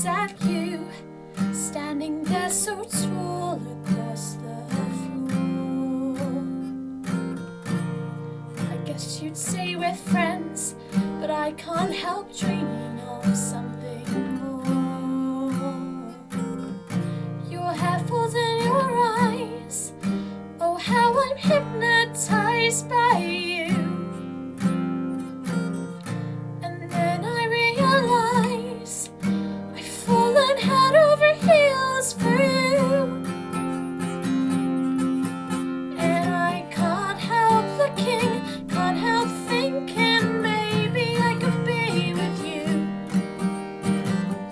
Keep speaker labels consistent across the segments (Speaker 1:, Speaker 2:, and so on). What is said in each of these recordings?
Speaker 1: glance at you, standing there so tall across the floor. I guess you'd say we're friends, but I can't help dreaming of something more. Your hair falls in your eyes, oh how I'm hypnotized by you. And then I realize I've fallen head over heels for you. And I can't help looking, can't help thinking maybe I could be with you.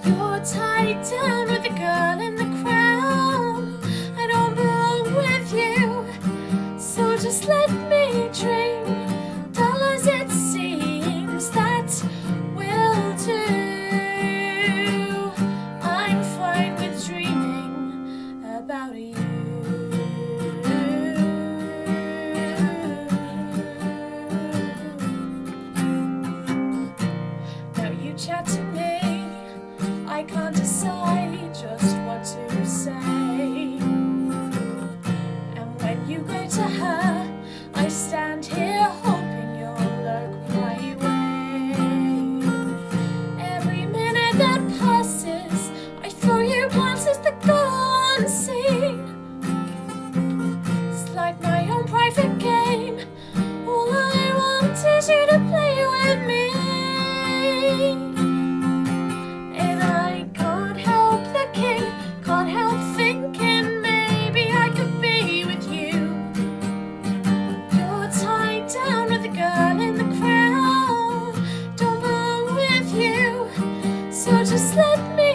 Speaker 1: You're tied down with the girl in the crown, I don't belong with you, so just let me dream, dull as it seems, that will do. I'm fine with dreaming about you. Now you chat to me, I can't decide just what to say. And when you go to her, I stand here hoping you'll look my way. Every minute that passes, I throw you glances that go unseen. It's like my own private game, all I want is you to play with me. And I can't help looking, can't help thinking maybe I could be with you. You're tied down with the girl in the crowd, don't belong with you, so just let me